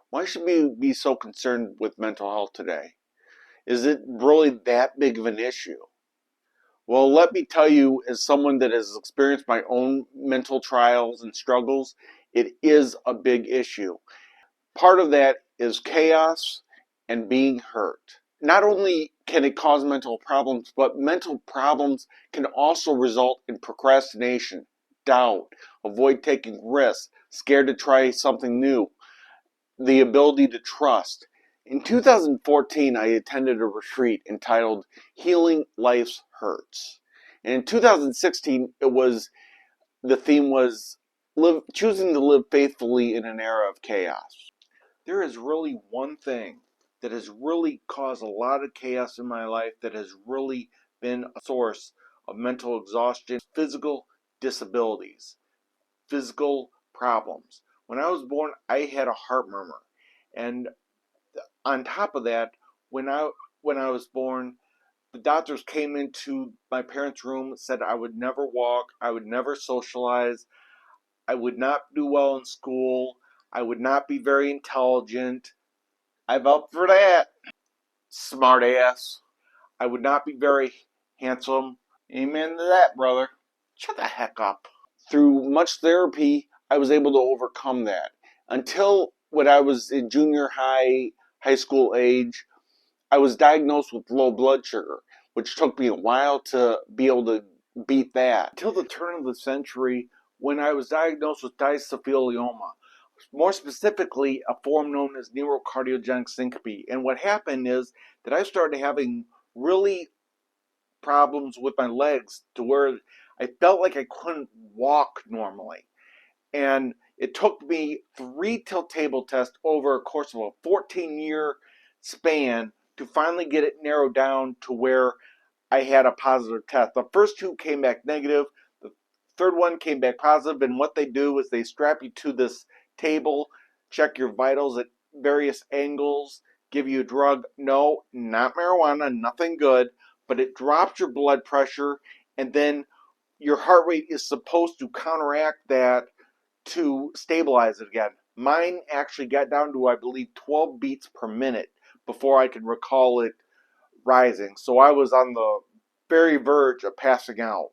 Why should we be so concerned with mental health today? Is it really that big of an issue? Well, let me tell you, as someone that has experienced my own mental trials and struggles, it is a big issue. Part of that is chaos and being hurt. Not only can it cause mental problems, but mental problems can also result in procrastination, doubt, avoid taking risks, scared to try something new, the ability to trust. In 2014, I attended a retreat entitled Healing Life's Hurts. And in 2016, the theme was choosing to live faithfully in an era of chaos. There is really one thing that has really caused a lot of chaos in my life, that has really been a source of mental exhaustion: physical disabilities, physical problems. When I was born, I had a heart murmur. And on top of that, when I was born, the doctors came into my parents' room, said I would never walk, I would never socialize, I would not do well in school, I would not be very intelligent. I'm up for that, smart ass. I would not be very handsome. Amen to that, brother. Shut the heck up. Through much therapy, I was able to overcome that. Until when I was in junior high school age, I was diagnosed with low blood sugar, which took me a while to be able to beat that. Until the turn of the century, when I was diagnosed with diacetylioma, more specifically a form known as neurocardiogenic syncope. And what happened is that I started having really problems with my legs, to where I felt like I couldn't walk normally. And it took me 3 tilt table tests over a course of a 14-year span to finally get it narrowed down to where I had a positive test. The first 2 came back negative. The third one came back positive. And what they do is they strap you to this table, check your vitals at various angles, give you a drug. No, not marijuana, nothing good, but it drops your blood pressure, and then your heart rate is supposed to counteract that to stabilize it again. Mine actually got down to, I believe, 12 beats per minute before I could recall it rising. So I was on the very verge of passing out.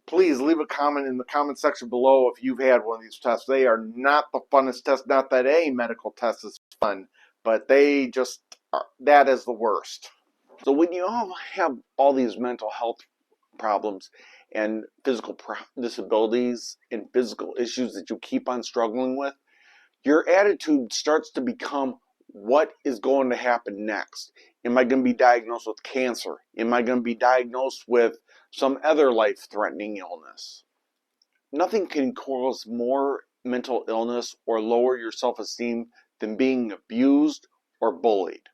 Please leave a comment in the comment section below if you've had one of these tests. They are not the funnest test. Not that any medical test is fun, but they just are, that is the worst. So when you all have all these mental health problems and physical disabilities and physical issues that you keep on struggling with, your attitude starts to become, what is going to happen next? Am I going to be diagnosed with cancer? Am I going to be diagnosed with some other life-threatening illness? Nothing can cause more mental illness or lower your self-esteem than being abused or bullied.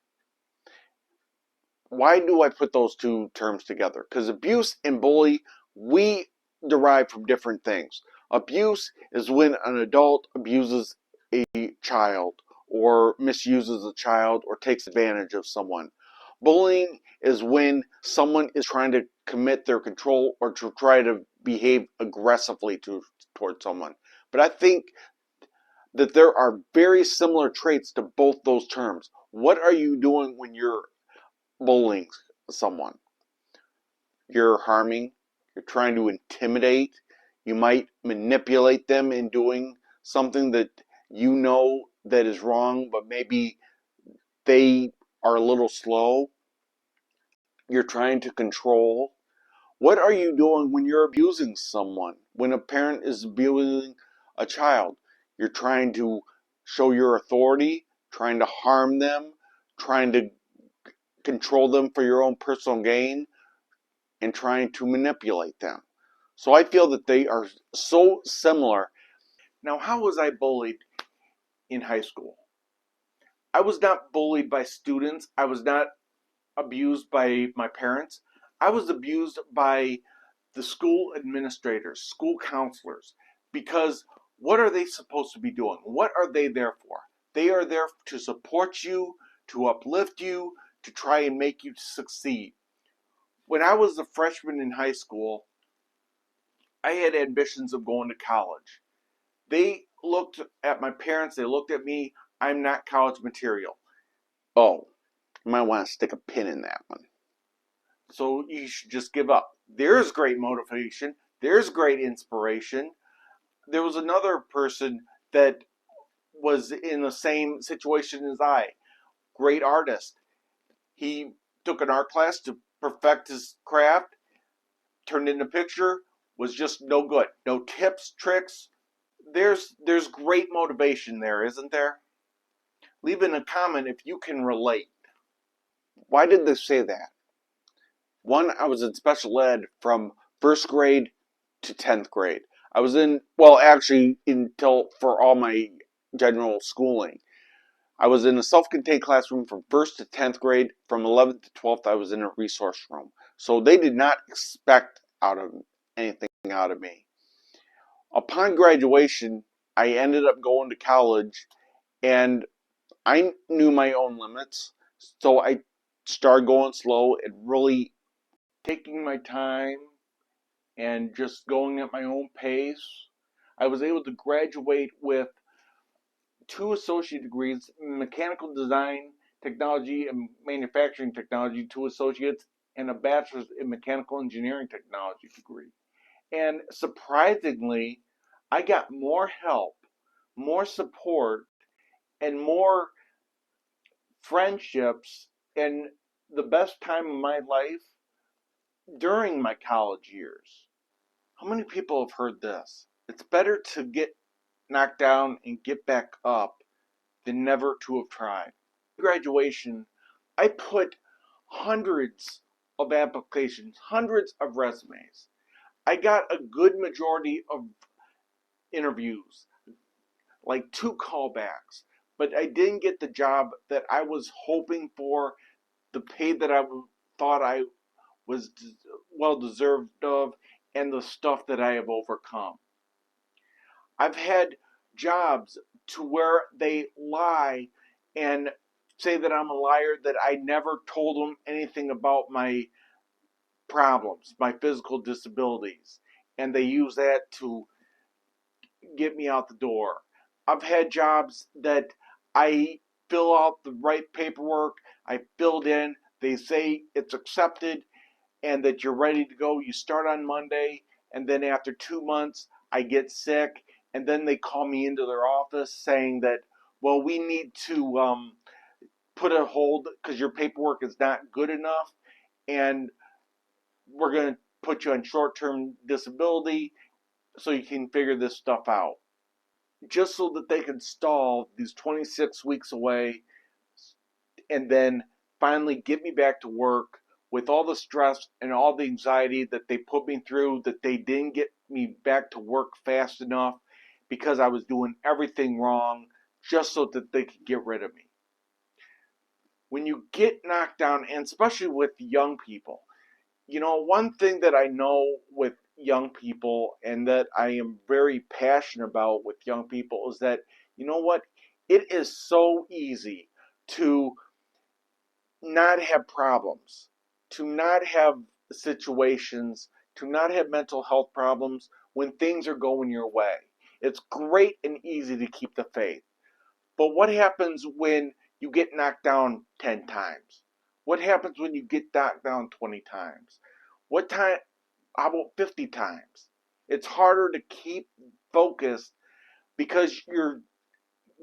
Why do I put those two terms together? Because abuse and bully, we derive from different things. Abuse is when an adult abuses a child, or misuses a child, or takes advantage of someone. Bullying is when someone is trying to commit their control or to try to behave aggressively towards someone. But I think that there are very similar traits to both those terms. What are you doing when you're bullying someone? You're harming, you're trying to intimidate, you might manipulate them in doing something that you know that is wrong, but maybe they are a little slow. You're trying to control. What are you doing when you're abusing someone? When a parent is abusing a child, you're trying to show your authority, trying to harm them, trying to control them for your own personal gain, and trying to manipulate them. So I feel that they are so similar. Now, how was I bullied in high school? I was not bullied by students. I was not abused by my parents. I was abused by the school administrators, school counselors, because what are they supposed to be doing? What are they there for? They are there to support you, to uplift you, to try and make you succeed. When I was a freshman in high school, I had ambitions of going to college. They looked at my parents, they looked at me. I'm not college material. Oh, you might want to stick a pin in that one. So you should just give up. There's great motivation. There's great inspiration. There was another person that was in the same situation as I. Great artist. He took an art class to perfect his craft, turned in a picture, was just no good. No tips, tricks. There's great motivation there, isn't there? Leave in a comment if you can relate. Why did they say that? One, I was in special ed from first grade to 10th grade. I was in, well, actually, until for all my general schooling. I was in a self-contained classroom from 1st to 10th grade. From 11th to 12th, I was in a resource room. So they did not expect anything out of me. Upon graduation, I ended up going to college, and I knew my own limits. So I started going slow and really taking my time and just going at my own pace. I was able to graduate with 2 associate degrees, mechanical design technology and manufacturing technology, 2 associates, and a bachelor's in mechanical engineering technology degree. And surprisingly, I got more help, more support, and more friendships and the best time of my life during my college years. How many people have heard this? It's better to get knocked down and get back up than never to have tried. Graduation, I put hundreds of applications, hundreds of resumes. I got a good majority of interviews, like 2 callbacks, but I didn't get the job that I was hoping for, the pay that I thought I was well deserved of, and the stuff that I have overcome. I've had jobs to where they lie and say that I'm a liar, that I never told them anything about my problems, my physical disabilities, and they use that to get me out the door. I've had jobs that I fill out the right paperwork, I filled in, they say it's accepted and that you're ready to go. You start on Monday, and then after 2 months, I get sick, and then they call me into their office saying that, well, we need to put a hold because your paperwork is not good enough, and we're going to put you on short-term disability so you can figure this stuff out. Just so that they can stall these 26 weeks away and then finally get me back to work with all the stress and all the anxiety that they put me through, that they didn't get me back to work fast enough because I was doing everything wrong just so that they could get rid of me. When you get knocked down, and especially with young people, one thing that I know with young people and that I am very passionate about with young people is that, you know what? It is so easy to not have problems, to not have situations, to not have mental health problems when things are going your way. It's great and easy to keep the faith. But what happens when you get knocked down 10 times? What happens when you get knocked down 20 times? How about 50 times? It's harder to keep focused because you're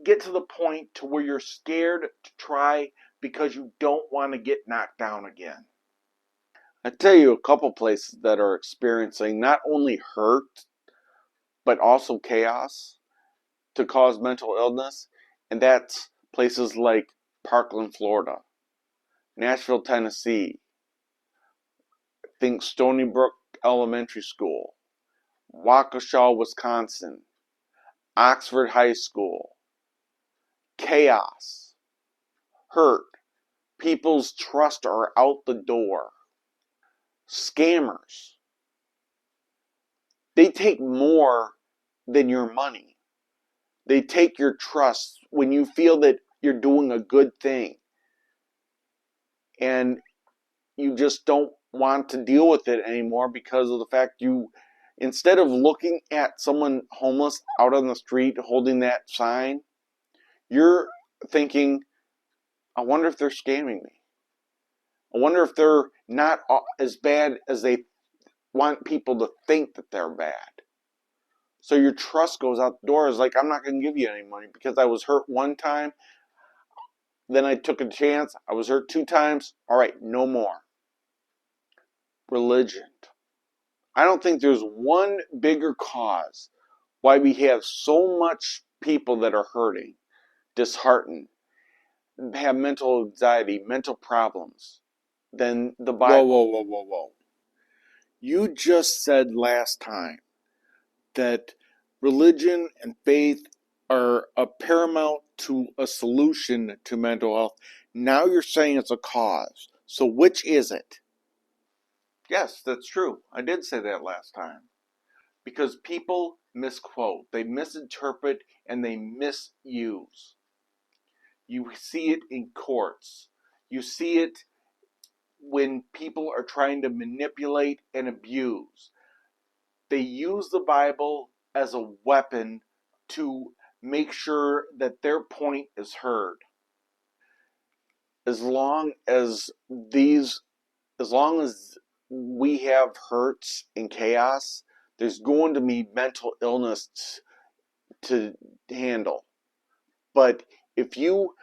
get to the point to where you're scared to try because you don't want to get knocked down again. I tell you a couple places that are experiencing not only hurt but also chaos to cause mental illness, and that's places like Parkland, Florida, Nashville, Tennessee, think Stony Brook Elementary School, Waukesha, Wisconsin, Oxford High School. Chaos, hurt, people's trust are out the door. Scammers, they take more than your money. They take your trust when you feel that you're doing a good thing and you just don't want to deal with it anymore because of the fact instead of looking at someone homeless out on the street holding that sign, you're thinking, I wonder if they're scamming me. I wonder if they're not as bad as they want people to think that they're bad. So your trust goes out the door. It's like, I'm not going to give you any money because I was hurt one time. Then I took a chance. I was hurt 2 times. All right, no more. Religion. I don't think there's one bigger cause why we have so much people that are hurting, disheartened, have mental anxiety, mental problems than the Bible. Whoa. You just said last time that religion and faith are a paramount to a solution to mental health. Now you're saying it's a cause. So which is it? Yes, that's true. I did say that last time. Because people misquote, they misinterpret, and they misuse. You see it in courts. You see it when people are trying to manipulate and abuse. They use the Bible as a weapon to make sure that their point is heard. As long as we have hurts and chaos, there's going to be mental illness to handle. But if you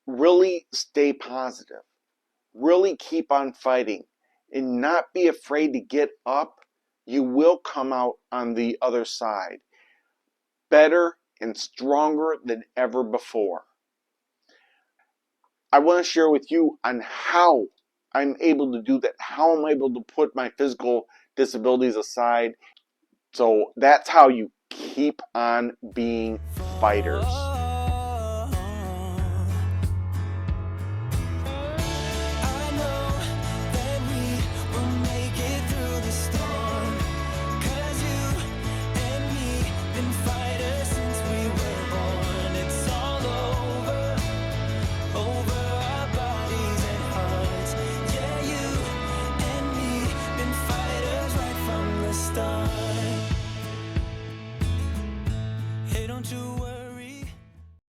really stay positive, really keep on fighting, and not be afraid to get up, you will come out on the other side better and stronger than ever before. I want to share with you on how I'm able to do that, how I'm able to put my physical disabilities aside. So that's how you keep on being fighters.